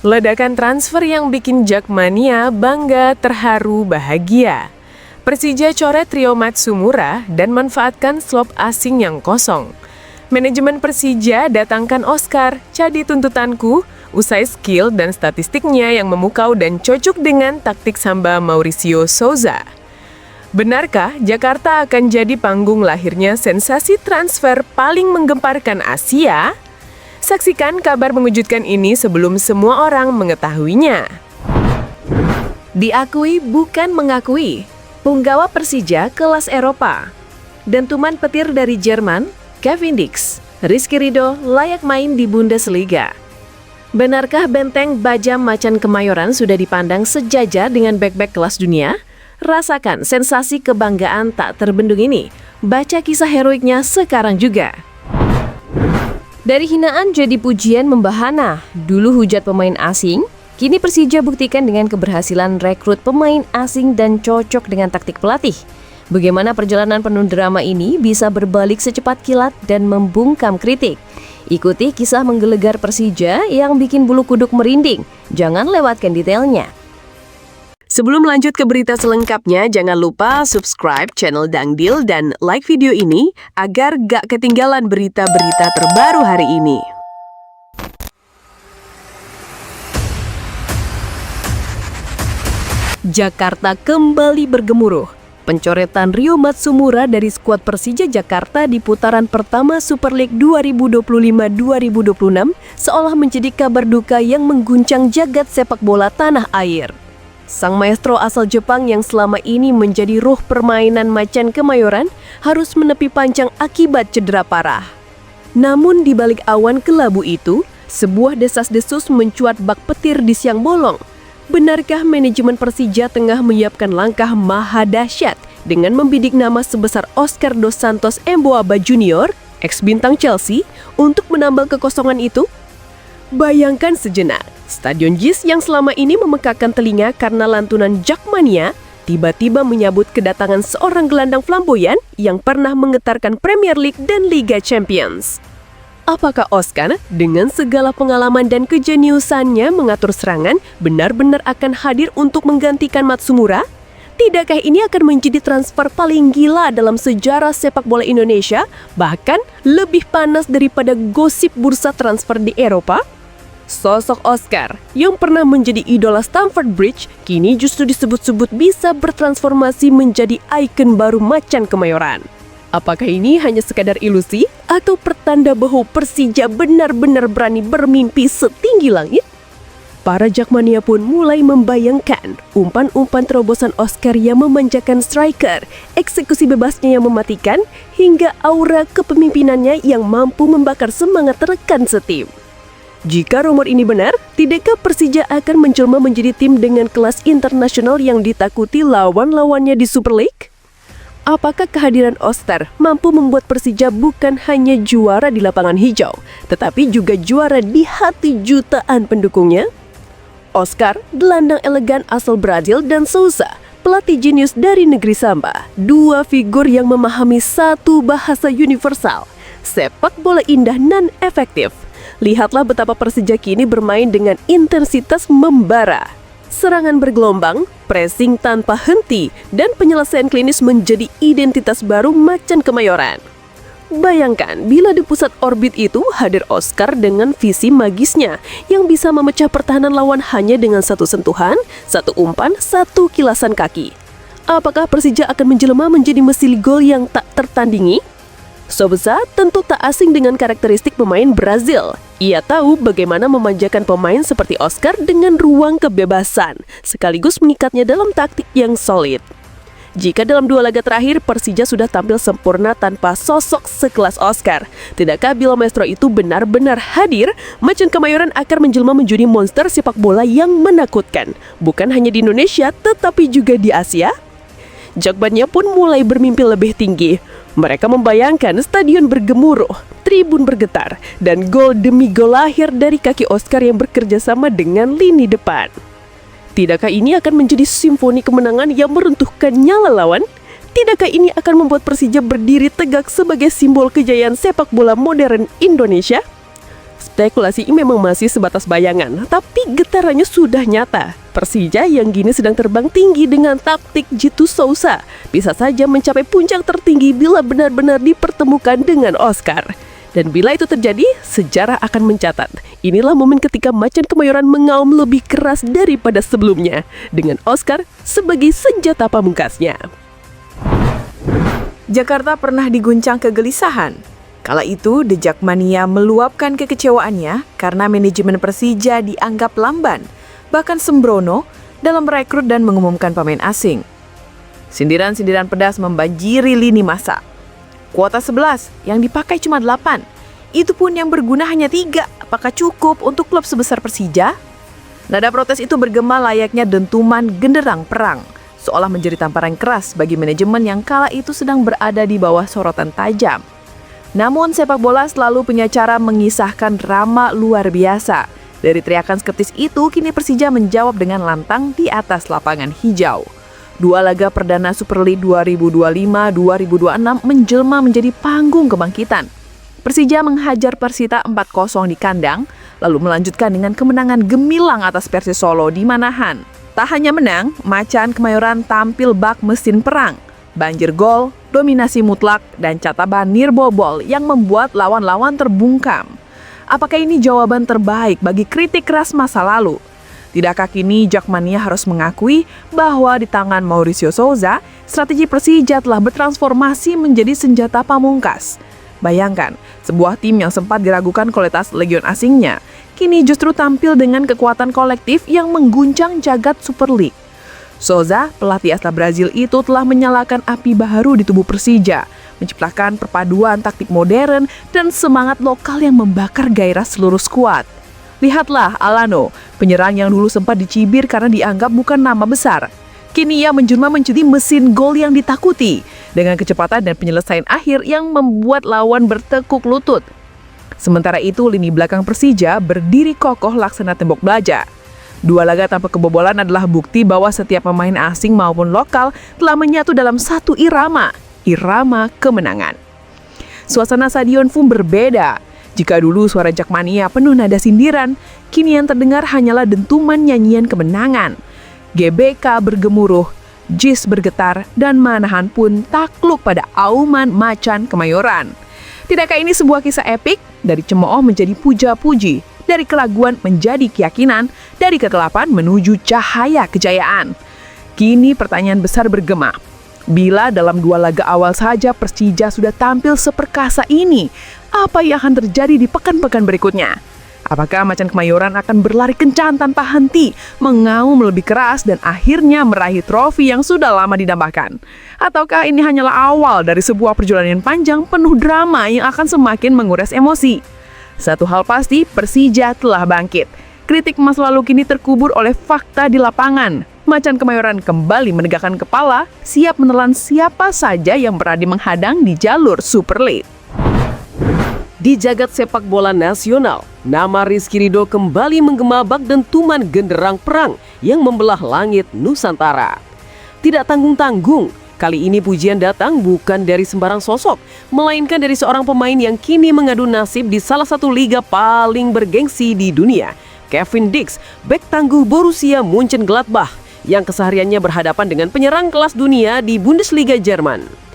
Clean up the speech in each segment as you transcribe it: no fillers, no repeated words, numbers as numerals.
Ledakan transfer yang bikin Jakmania bangga, terharu, bahagia. Persija coret trio Matsumura dan manfaatkan slot asing yang kosong. Manajemen Persija datangkan Oscar, jadi tuntutanku, usai skill dan statistiknya yang memukau dan cocok dengan taktik Samba Mauricio Souza. Benarkah Jakarta akan jadi panggung lahirnya sensasi transfer paling menggemparkan Asia? Saksikan kabar mengejutkan ini sebelum semua orang mengetahuinya. Diakui bukan mengakui, punggawa Persija kelas Eropa. Dentuman petir dari Jerman, Kevin Dix, Rizky Ridho layak main di Bundesliga. Benarkah benteng Baja Macan Kemayoran sudah dipandang sejajar dengan bek-bek kelas dunia? Rasakan sensasi kebanggaan tak terbendung ini. Baca kisah heroiknya sekarang juga. Dari hinaan jadi pujian membahana, dulu hujat pemain asing, kini Persija buktikan dengan keberhasilan rekrut pemain asing dan cocok dengan taktik pelatih. Bagaimana perjalanan penuh drama ini bisa berbalik secepat kilat dan membungkam kritik. Ikuti kisah menggelegar Persija yang bikin bulu kuduk merinding. Jangan lewatkan detailnya. Sebelum lanjut ke berita selengkapnya, jangan lupa subscribe channel Dangdil dan like video ini agar gak ketinggalan berita-berita terbaru hari ini. Jakarta kembali bergemuruh. Pencoretan Rio Matsumura dari skuad Persija Jakarta di putaran pertama Super League 2025-2026 seolah menjadi kabar duka yang mengguncang jagat sepak bola tanah air. Sang maestro asal Jepang yang selama ini menjadi ruh permainan Macan Kemayoran harus menepi panjang akibat cedera parah. Namun di balik awan kelabu itu, sebuah desas-desus mencuat bak petir di siang bolong. Benarkah manajemen Persija tengah menyiapkan langkah maha dahsyat dengan membidik nama sebesar Oscar dos Santos Emboaba Junior, ex-bintang Chelsea, untuk menambal kekosongan itu? Bayangkan sejenak, Stadion JIS yang selama ini memekakan telinga karena lantunan Jakmania, tiba-tiba menyambut kedatangan seorang gelandang flamboyan yang pernah menggetarkan Premier League dan Liga Champions. Apakah Oscar dengan segala pengalaman dan kejeniusannya mengatur serangan benar-benar akan hadir untuk menggantikan Matsumura? Tidakkah ini akan menjadi transfer paling gila dalam sejarah sepak bola Indonesia, bahkan lebih panas daripada gosip bursa transfer di Eropa? Sosok Oscar yang pernah menjadi idola Stamford Bridge kini justru disebut-sebut bisa bertransformasi menjadi ikon baru Macan Kemayoran. Apakah ini hanya sekadar ilusi atau pertanda bahwa Persija benar-benar berani bermimpi setinggi langit? Para Jakmania pun mulai membayangkan umpan-umpan terobosan Oscar yang memanjakan striker, eksekusi bebasnya yang mematikan, hingga aura kepemimpinannya yang mampu membakar semangat rekan setim. Jika rumor ini benar, tidakkah Persija akan menjelma menjadi tim dengan kelas internasional yang ditakuti lawan-lawannya di Super League? Apakah kehadiran Oscar mampu membuat Persija bukan hanya juara di lapangan hijau, tetapi juga juara di hati jutaan pendukungnya? Oscar, gelandang elegan asal Brazil, dan Souza, pelatih jenius dari negeri Samba, dua figur yang memahami satu bahasa universal, sepak bola indah nan efektif. Lihatlah betapa Persija kini bermain dengan intensitas membara. Serangan bergelombang, pressing tanpa henti, dan penyelesaian klinis menjadi identitas baru Macan Kemayoran. Bayangkan bila di pusat orbit itu hadir Oscar dengan visi magisnya yang bisa memecah pertahanan lawan hanya dengan satu sentuhan, satu umpan, satu kilasan kaki. Apakah Persija akan menjelma menjadi mesin gol yang tak tertandingi? Souza tentu tak asing dengan karakteristik pemain Brazil. Ia tahu bagaimana memanjakan pemain seperti Oscar dengan ruang kebebasan, sekaligus mengikatnya dalam taktik yang solid. Jika dalam dua laga terakhir Persija sudah tampil sempurna tanpa sosok sekelas Oscar, tidakkah bila maestro itu benar-benar hadir, Macan Kemayoran akan menjelma menjadi monster sepak bola yang menakutkan, bukan hanya di Indonesia tetapi juga di Asia? Jakmania pun mulai bermimpi lebih tinggi. Mereka membayangkan stadion bergemuruh, tribun bergetar, dan gol demi gol lahir dari kaki Oscar yang bekerja sama dengan lini depan. Tidakkah ini akan menjadi simfoni kemenangan yang meruntuhkan nyala lawan? Tidakkah ini akan membuat Persija berdiri tegak sebagai simbol kejayaan sepak bola modern Indonesia? Spekulasi ini memang masih sebatas bayangan, tapi getarannya sudah nyata. Persija yang kini sedang terbang tinggi dengan taktik Jitu Sousa bisa saja mencapai puncak tertinggi bila benar-benar dipertemukan dengan Oscar. Dan bila itu terjadi, sejarah akan mencatat. Inilah momen ketika Macan Kemayoran mengaum lebih keras daripada sebelumnya, dengan Oscar sebagai senjata pamungkasnya. Jakarta pernah diguncang kegelisahan. Kala itu, The Jakmania meluapkan kekecewaannya karena manajemen Persija dianggap lamban, bahkan sembrono dalam merekrut dan mengumumkan pemain asing. Sindiran-sindiran pedas membanjiri lini massa. Kuota 11 yang dipakai cuma 8. Itu pun yang berguna hanya 3. Apakah cukup untuk klub sebesar Persija? Nada protes itu bergema layaknya dentuman genderang perang, seolah menjadi tamparan keras bagi manajemen yang kala itu sedang berada di bawah sorotan tajam. Namun sepak bola selalu punya cara mengisahkan drama luar biasa. Dari teriakan skeptis itu, kini Persija menjawab dengan lantang di atas lapangan hijau. 2 laga perdana Super League 2025-2026 menjelma menjadi panggung kebangkitan. Persija menghajar Persita 4-0 di kandang, lalu melanjutkan dengan kemenangan gemilang atas Persis Solo di Manahan. Tak hanya menang, Macan Kemayoran tampil bak mesin perang. Banjir gol, dominasi mutlak, dan cataban nirbobol yang membuat lawan-lawan terbungkam. Apakah ini jawaban terbaik bagi kritik keras masa lalu? Tidakkah kini Jakmania harus mengakui bahwa di tangan Mauricio Sousa, strategi Persija telah bertransformasi menjadi senjata pamungkas? Bayangkan, sebuah tim yang sempat diragukan kualitas legion asingnya, kini justru tampil dengan kekuatan kolektif yang mengguncang jagat Super League. Sousa, pelatih asal Brazil itu telah menyalakan api baru di tubuh Persija, menciptakan perpaduan taktik modern dan semangat lokal yang membakar gairah seluruh skuad. Lihatlah Alano, penyerang yang dulu sempat dicibir karena dianggap bukan nama besar. Kini ia menjelma menjadi mesin gol yang ditakuti, dengan kecepatan dan penyelesaian akhir yang membuat lawan bertekuk lutut. Sementara itu, lini belakang Persija berdiri kokoh laksana tembok baja. 2 laga tanpa kebobolan adalah bukti bahwa setiap pemain asing maupun lokal telah menyatu dalam satu irama kemenangan. Suasana stadion pun berbeda. Jika dulu suara Jakmania penuh nada sindiran, kini yang terdengar hanyalah dentuman nyanyian kemenangan. GBK bergemuruh, JIS bergetar, dan Manahan pun takluk pada auman Macan Kemayoran. Tidakkah ini sebuah kisah epik? Dari cemooh menjadi puja-puji, dari keraguan menjadi keyakinan, dari kegelapan menuju cahaya kejayaan. Kini pertanyaan besar bergema. Bila dalam 2 laga awal saja Persija sudah tampil seperkasa ini, apa yang akan terjadi di pekan-pekan berikutnya? Apakah Macan Kemayoran akan berlari kencang tanpa henti, mengaum lebih keras dan akhirnya meraih trofi yang sudah lama didambakan? Ataukah ini hanyalah awal dari sebuah perjalanan panjang penuh drama yang akan semakin menguras emosi? Satu hal pasti, Persija telah bangkit. Kritik masa lalu kini terkubur oleh fakta di lapangan. Macan Kemayoran kembali menegakkan kepala, siap menelan siapa saja yang berani menghadang di jalur Super League. Di jagat sepak bola nasional, nama Rizky Ridho kembali menggema bak dentuman genderang perang yang membelah langit Nusantara. Tidak tanggung-tanggung, kali ini pujian datang bukan dari sembarang sosok, melainkan dari seorang pemain yang kini mengadu nasib di salah satu liga paling bergengsi di dunia, Kevin Dix, bek tangguh Borussia Mönchengladbach, yang kesehariannya berhadapan dengan penyerang kelas dunia di Bundesliga Jerman.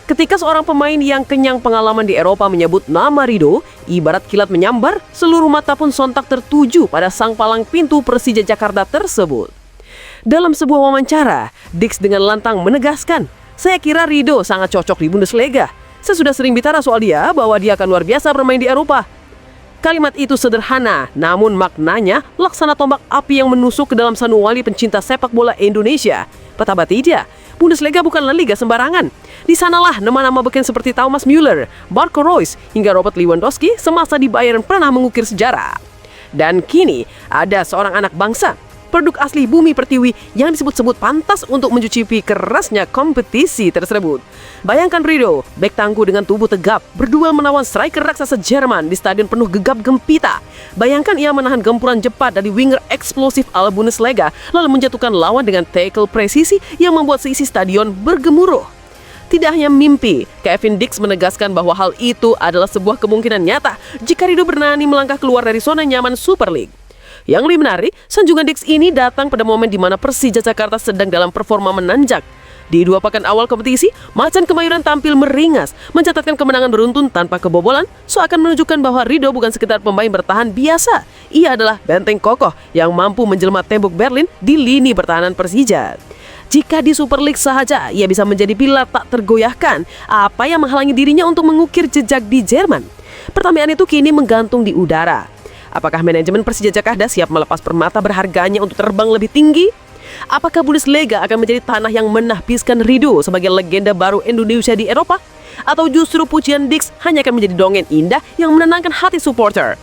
Ketika seorang pemain yang kenyang pengalaman di Eropa menyebut nama Ridho, ibarat kilat menyambar, seluruh mata pun sontak tertuju pada sang palang pintu Persija Jakarta tersebut. Dalam sebuah wawancara, Dix dengan lantang menegaskan, "Saya kira Ridho sangat cocok di Bundesliga. Saya sudah sering bicara soal dia bahwa dia akan luar biasa bermain di Eropa." Kalimat itu sederhana, namun maknanya laksana tombak api yang menusuk ke dalam sanubari pencinta sepak bola Indonesia. Betapa tidak, Bundesliga bukanlah liga sembarangan. Di sanalah nama-nama beken seperti Thomas Müller, Marco Reus, hingga Robert Lewandowski semasa di Bayern pernah mengukir sejarah. Dan kini ada seorang anak bangsa, produk asli bumi pertiwi yang disebut-sebut pantas untuk mencicipi kerasnya kompetisi tersebut. Bayangkan Ridho, bek tangguh dengan tubuh tegap, berduel menawan striker raksasa Jerman di stadion penuh gegap gempita. Bayangkan ia menahan gempuran cepat dari winger eksplosif ala Bundesliga, lalu menjatuhkan lawan dengan tackle presisi yang membuat seisi stadion bergemuruh. tidak hanya mimpi. Kevin Dix menegaskan bahwa hal itu adalah sebuah kemungkinan nyata jika Ridho berani melangkah keluar dari zona nyaman Super League. Yang lebih menarik, sanjungan Dix ini datang pada momen di mana Persija Jakarta sedang dalam performa menanjak. Di 2 pekan awal kompetisi, Macan Kemayoran tampil meringas, mencatatkan kemenangan beruntun tanpa kebobolan, seakan menunjukkan bahwa Ridho bukan sekedar pemain bertahan biasa. Ia adalah benteng kokoh yang mampu menjelma tembok Berlin di lini pertahanan Persija. Jika di Super League saja ia bisa menjadi pilar tak tergoyahkan, apa yang menghalangi dirinya untuk mengukir jejak di Jerman? Pertanyaan itu kini menggantung di udara. Apakah manajemen Persija Jakarta siap melepas permata berharganya untuk terbang lebih tinggi? Apakah Bundesliga akan menjadi tanah yang menahbiskan Ridho sebagai legenda baru Indonesia di Eropa? Atau justru pujian Dix hanya akan menjadi dongeng indah yang menenangkan hati supporter?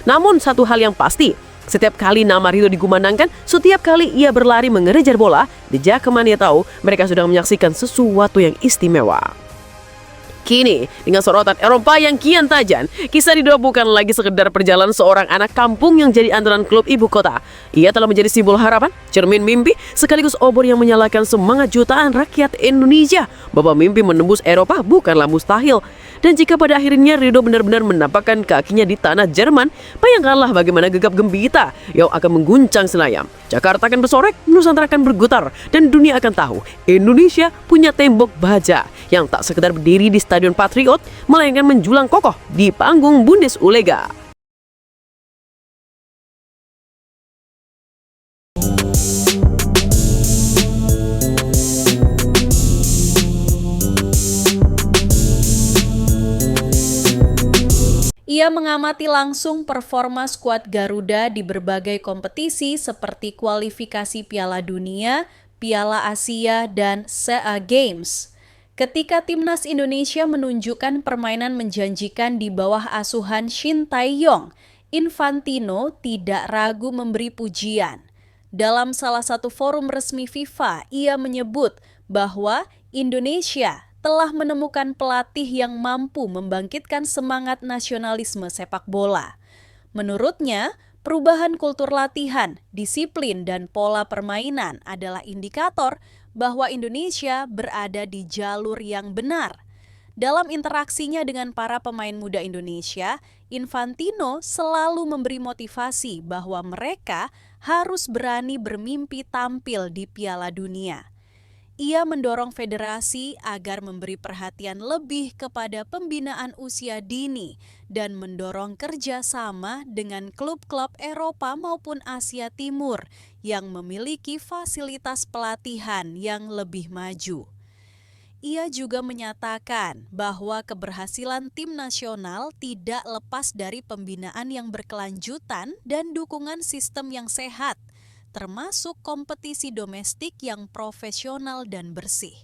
Namun satu hal yang pasti, setiap kali nama Ridho digumandangkan, setiap kali ia berlari mengejar bola, di Jakmania tahu mereka sudah menyaksikan sesuatu yang istimewa. Kini, dengan sorotan Eropa yang kian tajam, kisah Ridho bukan lagi sekedar perjalanan seorang anak kampung yang jadi andalan klub ibu kota. Ia telah menjadi simbol harapan, cermin mimpi, sekaligus obor yang menyalakan semangat jutaan rakyat Indonesia bahwa mimpi menembus Eropa bukanlah mustahil. Dan jika pada akhirnya Ridho benar-benar menampakkan kakinya di tanah Jerman, bayangkanlah bagaimana gegap gembita yang akan mengguncang Senayan. Jakarta akan bersorek, Nusantara akan bergetar, dan dunia akan tahu Indonesia punya tembok baja yang tak sekedar berdiri di Stadion Patriot, melainkan menjulang kokoh di panggung Bundesliga. Ia mengamati langsung performa skuad Garuda di berbagai kompetisi seperti kualifikasi Piala Dunia, Piala Asia, dan SEA Games. Ketika timnas Indonesia menunjukkan permainan menjanjikan di bawah asuhan Shin Tae-yong, Infantino tidak ragu memberi pujian. Dalam salah satu forum resmi FIFA, ia menyebut bahwa Indonesia telah menemukan pelatih yang mampu membangkitkan semangat nasionalisme sepak bola. Menurutnya, perubahan kultur latihan, disiplin, dan pola permainan adalah indikator bahwa Indonesia berada di jalur yang benar. Dalam interaksinya dengan para pemain muda Indonesia, Infantino selalu memberi motivasi bahwa mereka harus berani bermimpi tampil di Piala Dunia. Ia mendorong federasi agar memberi perhatian lebih kepada pembinaan usia dini dan mendorong kerjasama dengan klub-klub Eropa maupun Asia Timur yang memiliki fasilitas pelatihan yang lebih maju. Ia juga menyatakan bahwa keberhasilan tim nasional tidak lepas dari pembinaan yang berkelanjutan dan dukungan sistem yang sehat, termasuk kompetisi domestik yang profesional dan bersih.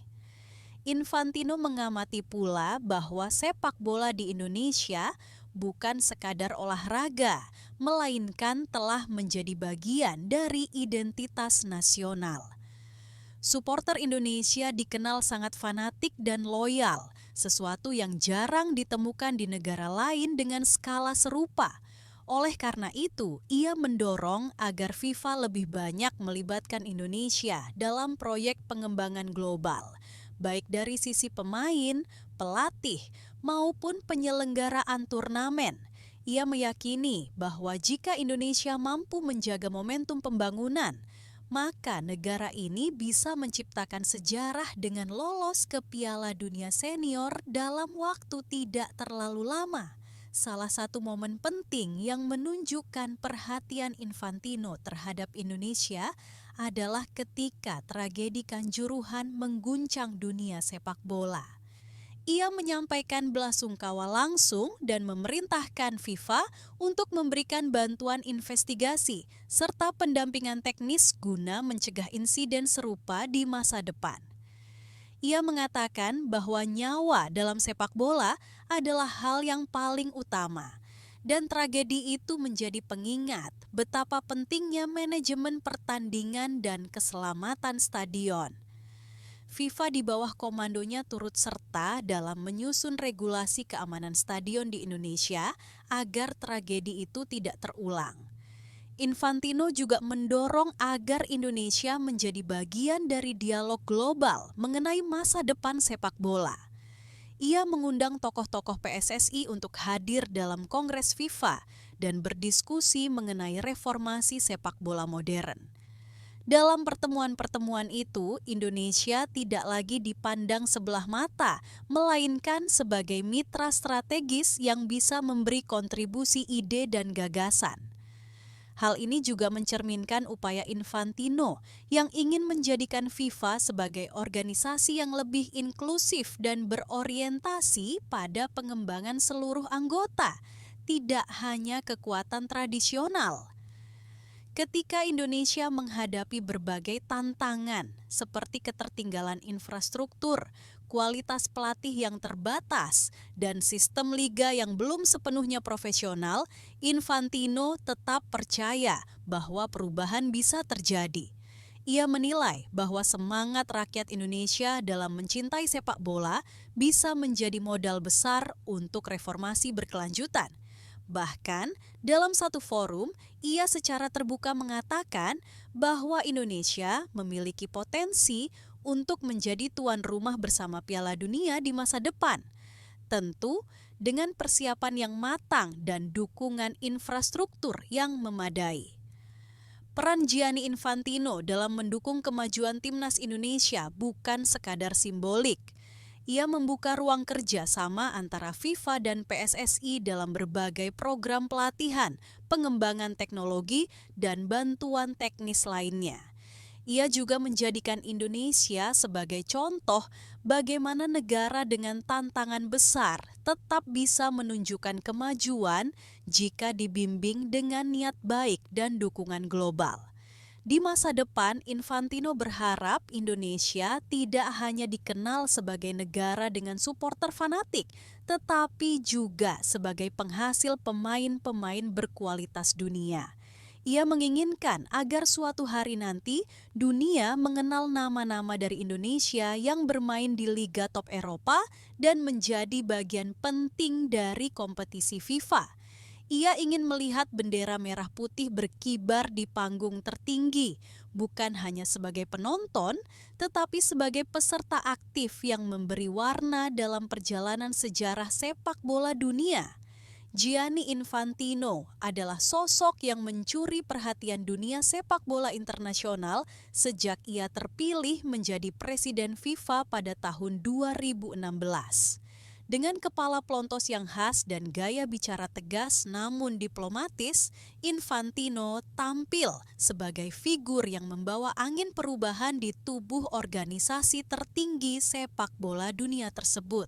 Infantino mengamati pula bahwa sepak bola di Indonesia bukan sekadar olahraga, melainkan telah menjadi bagian dari identitas nasional. Supporter Indonesia dikenal sangat fanatik dan loyal, sesuatu yang jarang ditemukan di negara lain dengan skala serupa. Oleh karena itu, ia mendorong agar FIFA lebih banyak melibatkan Indonesia dalam proyek pengembangan global, baik dari sisi pemain, pelatih, maupun penyelenggaraan turnamen. Ia meyakini bahwa jika Indonesia mampu menjaga momentum pembangunan, maka negara ini bisa menciptakan sejarah dengan lolos ke Piala Dunia Senior dalam waktu tidak terlalu lama. Salah satu momen penting yang menunjukkan perhatian Infantino terhadap Indonesia adalah ketika tragedi Kanjuruhan mengguncang dunia sepak bola. Ia menyampaikan belasungkawa langsung dan memerintahkan FIFA untuk memberikan bantuan investigasi serta pendampingan teknis guna mencegah insiden serupa di masa depan. Ia mengatakan bahwa nyawa dalam sepak bola adalah hal yang paling utama, dan tragedi itu menjadi pengingat betapa pentingnya manajemen pertandingan dan keselamatan stadion. FIFA di bawah komandonya turut serta dalam menyusun regulasi keamanan stadion di Indonesia agar tragedi itu tidak terulang. Infantino juga mendorong agar Indonesia menjadi bagian dari dialog global mengenai masa depan sepak bola. Ia mengundang tokoh-tokoh PSSI untuk hadir dalam Kongres FIFA dan berdiskusi mengenai reformasi sepak bola modern. Dalam pertemuan-pertemuan itu, Indonesia tidak lagi dipandang sebelah mata, melainkan sebagai mitra strategis yang bisa memberi kontribusi ide dan gagasan. Hal ini juga mencerminkan upaya Infantino yang ingin menjadikan FIFA sebagai organisasi yang lebih inklusif dan berorientasi pada pengembangan seluruh anggota, tidak hanya kekuatan tradisional. Ketika Indonesia menghadapi berbagai tantangan seperti ketertinggalan infrastruktur, kualitas pelatih yang terbatas, dan sistem liga yang belum sepenuhnya profesional, Infantino tetap percaya bahwa perubahan bisa terjadi. Ia menilai bahwa semangat rakyat Indonesia dalam mencintai sepak bola bisa menjadi modal besar untuk reformasi berkelanjutan. Bahkan, dalam satu forum, ia secara terbuka mengatakan bahwa Indonesia memiliki potensi untuk menjadi tuan rumah bersama Piala Dunia di masa depan. Tentu, dengan persiapan yang matang dan dukungan infrastruktur yang memadai. Peran Gianni Infantino dalam mendukung kemajuan timnas Indonesia bukan sekadar simbolik. Ia membuka ruang kerja sama antara FIFA dan PSSI dalam berbagai program pelatihan, pengembangan teknologi, dan bantuan teknis lainnya. Ia juga menjadikan Indonesia sebagai contoh bagaimana negara dengan tantangan besar tetap bisa menunjukkan kemajuan jika dibimbing dengan niat baik dan dukungan global. Di masa depan, Infantino berharap Indonesia tidak hanya dikenal sebagai negara dengan supporter fanatik, tetapi juga sebagai penghasil pemain-pemain berkualitas dunia. Ia menginginkan agar suatu hari nanti dunia mengenal nama-nama dari Indonesia yang bermain di liga top Eropa dan menjadi bagian penting dari kompetisi FIFA. Ia ingin melihat bendera merah putih berkibar di panggung tertinggi, bukan hanya sebagai penonton, tetapi sebagai peserta aktif yang memberi warna dalam perjalanan sejarah sepak bola dunia. Gianni Infantino adalah sosok yang mencuri perhatian dunia sepak bola internasional sejak ia terpilih menjadi presiden FIFA pada tahun 2016. Dengan kepala pelontos yang khas dan gaya bicara tegas namun diplomatis, Infantino tampil sebagai figur yang membawa angin perubahan di tubuh organisasi tertinggi sepak bola dunia tersebut.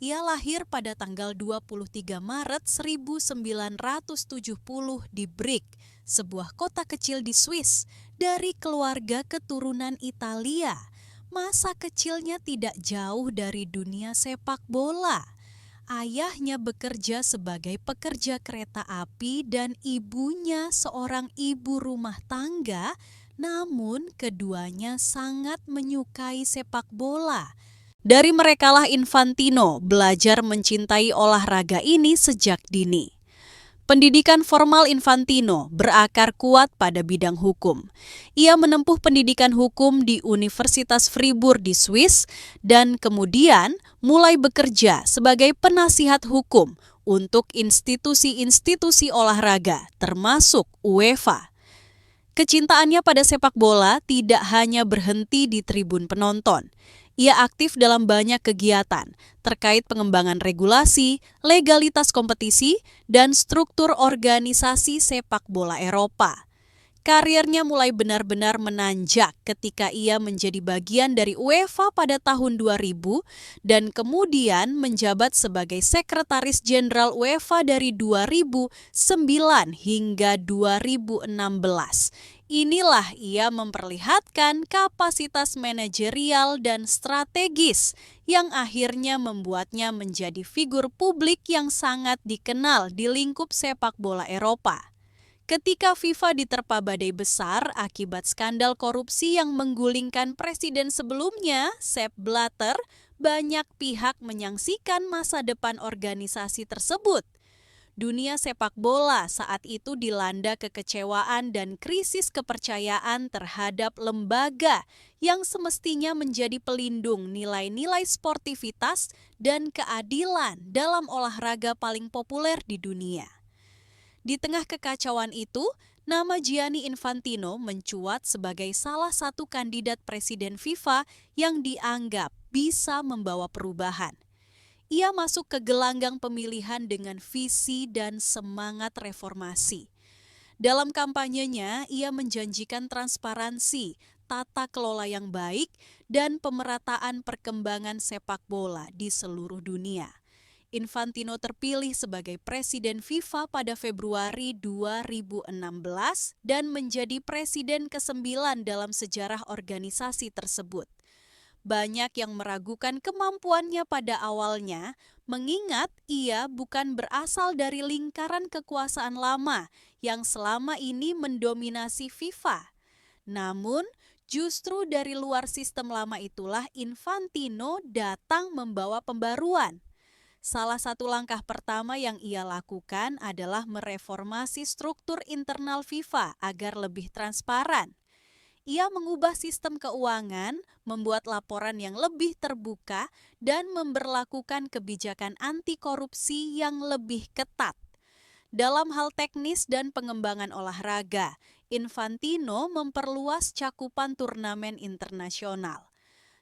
Ia lahir pada tanggal 23 Maret 1970 di Brig, sebuah kota kecil di Swiss, dari keluarga keturunan Italia. Masa kecilnya tidak jauh dari dunia sepak bola. Ayahnya bekerja sebagai pekerja kereta api dan ibunya seorang ibu rumah tangga, namun keduanya sangat menyukai sepak bola. Dari merekalah Infantino belajar mencintai olahraga ini sejak dini. Pendidikan formal Infantino berakar kuat pada bidang hukum. Ia menempuh pendidikan hukum di Universitas Fribourg di Swiss dan kemudian mulai bekerja sebagai penasihat hukum untuk institusi-institusi olahraga termasuk UEFA. Kecintaannya pada sepak bola tidak hanya berhenti di tribun penonton. Ia aktif dalam banyak kegiatan terkait pengembangan regulasi, legalitas kompetisi, dan struktur organisasi sepak bola Eropa. Karirnya mulai benar-benar menanjak ketika ia menjadi bagian dari UEFA pada tahun 2000 dan kemudian menjabat sebagai Sekretaris Jenderal UEFA dari 2009 hingga 2016. Inilah ia memperlihatkan kapasitas manajerial dan strategis yang akhirnya membuatnya menjadi figur publik yang sangat dikenal di lingkup sepak bola Eropa. Ketika FIFA diterpa badai besar akibat skandal korupsi yang menggulingkan presiden sebelumnya, Sepp Blatter, banyak pihak menyaksikan masa depan organisasi tersebut. Dunia sepak bola saat itu dilanda kekecewaan dan krisis kepercayaan terhadap lembaga yang semestinya menjadi pelindung nilai-nilai sportivitas dan keadilan dalam olahraga paling populer di dunia. Di tengah kekacauan itu, nama Gianni Infantino mencuat sebagai salah satu kandidat presiden FIFA yang dianggap bisa membawa perubahan. Ia masuk ke gelanggang pemilihan dengan visi dan semangat reformasi. Dalam kampanyenya, ia menjanjikan transparansi, tata kelola yang baik, dan pemerataan perkembangan sepak bola di seluruh dunia. Infantino terpilih sebagai Presiden FIFA pada Februari 2016 dan menjadi presiden ke-9 dalam sejarah organisasi tersebut. Banyak yang meragukan kemampuannya pada awalnya, mengingat ia bukan berasal dari lingkaran kekuasaan lama yang selama ini mendominasi FIFA. Namun, justru dari luar sistem lama itulah Infantino datang membawa pembaruan. Salah satu langkah pertama yang ia lakukan adalah mereformasi struktur internal FIFA agar lebih transparan. Ia mengubah sistem keuangan, membuat laporan yang lebih terbuka, dan memberlakukan kebijakan anti korupsi yang lebih ketat. Dalam hal teknis dan pengembangan olahraga, Infantino memperluas cakupan turnamen internasional.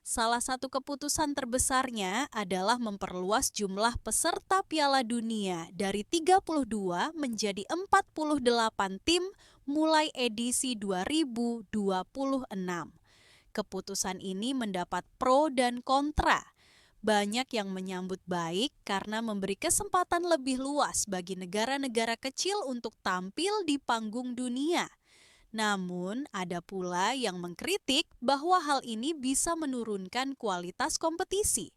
Salah satu keputusan terbesarnya adalah memperluas jumlah peserta Piala Dunia dari 32 menjadi 48 tim mulai edisi 2026. Keputusan ini mendapat pro dan kontra. Banyak yang menyambut baik karena memberi kesempatan lebih luas bagi negara-negara kecil untuk tampil di panggung dunia. Namun, ada pula yang mengkritik bahwa hal ini bisa menurunkan kualitas kompetisi.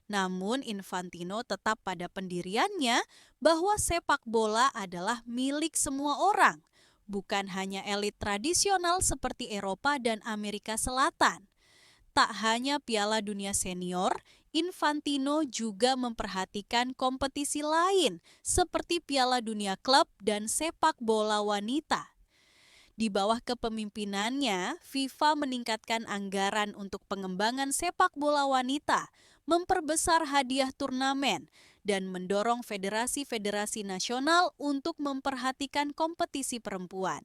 Namun, Infantino tetap pada pendiriannya bahwa sepak bola adalah milik semua orang, bukan hanya elit tradisional seperti Eropa dan Amerika Selatan. Tak hanya Piala Dunia Senior, Infantino juga memperhatikan kompetisi lain seperti Piala Dunia Klub dan sepak bola wanita. Di bawah kepemimpinannya, FIFA meningkatkan anggaran untuk pengembangan sepak bola wanita, memperbesar hadiah turnamen, dan mendorong federasi-federasi nasional untuk memperhatikan kompetisi perempuan.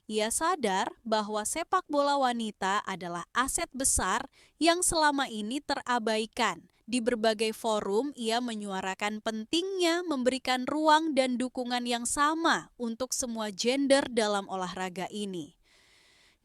Ia sadar bahwa sepak bola wanita adalah aset besar yang selama ini terabaikan. Di berbagai forum, ia menyuarakan pentingnya memberikan ruang dan dukungan yang sama untuk semua gender dalam olahraga ini.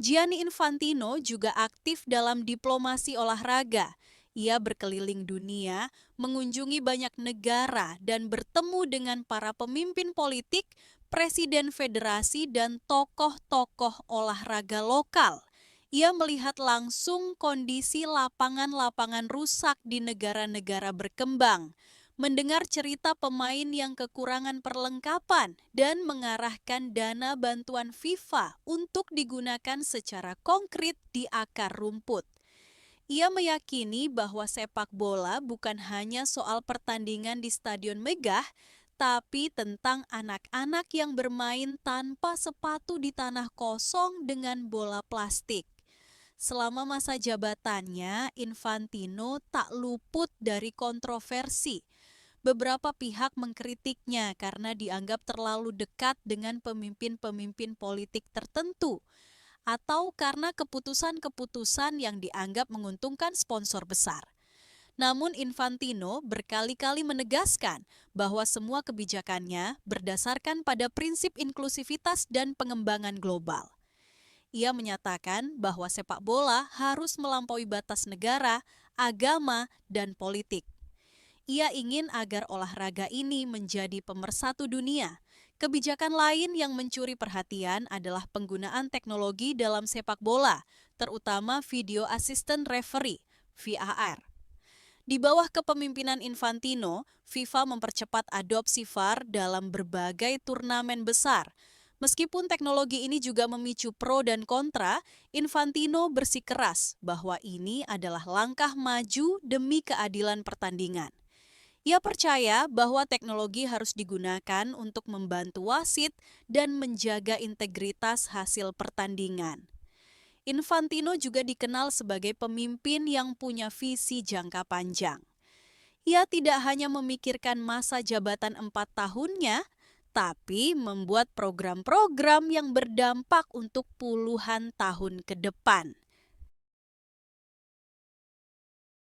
Gianni Infantino juga aktif dalam diplomasi olahraga. Ia berkeliling dunia, mengunjungi banyak negara, dan bertemu dengan para pemimpin politik, presiden federasi, dan tokoh-tokoh olahraga lokal. Ia melihat langsung kondisi lapangan-lapangan rusak di negara-negara berkembang, mendengar cerita pemain yang kekurangan perlengkapan, dan mengarahkan dana bantuan FIFA untuk digunakan secara konkret di akar rumput. Ia meyakini bahwa sepak bola bukan hanya soal pertandingan di stadion megah, tapi tentang anak-anak yang bermain tanpa sepatu di tanah kosong dengan bola plastik. Selama masa jabatannya, Infantino tak luput dari kontroversi. Beberapa pihak mengkritiknya karena dianggap terlalu dekat dengan pemimpin-pemimpin politik tertentu, atau karena keputusan-keputusan yang dianggap menguntungkan sponsor besar. Namun Infantino berkali-kali menegaskan bahwa semua kebijakannya berdasarkan pada prinsip inklusivitas dan pengembangan global. Ia menyatakan bahwa sepak bola harus melampaui batas negara, agama, dan politik. Ia ingin agar olahraga ini menjadi pemersatu dunia. Kebijakan lain yang mencuri perhatian adalah penggunaan teknologi dalam sepak bola, terutama Video Assistant Referee, VAR. Di bawah kepemimpinan Infantino, FIFA mempercepat adopsi VAR dalam berbagai turnamen besar. Meskipun teknologi ini juga memicu pro dan kontra, Infantino bersikeras bahwa ini adalah langkah maju demi keadilan pertandingan. Ia percaya bahwa teknologi harus digunakan untuk membantu wasit dan menjaga integritas hasil pertandingan. Infantino juga dikenal sebagai pemimpin yang punya visi jangka panjang. Ia tidak hanya memikirkan masa jabatan 4 tahunnya, tapi membuat program-program yang berdampak untuk puluhan tahun ke depan.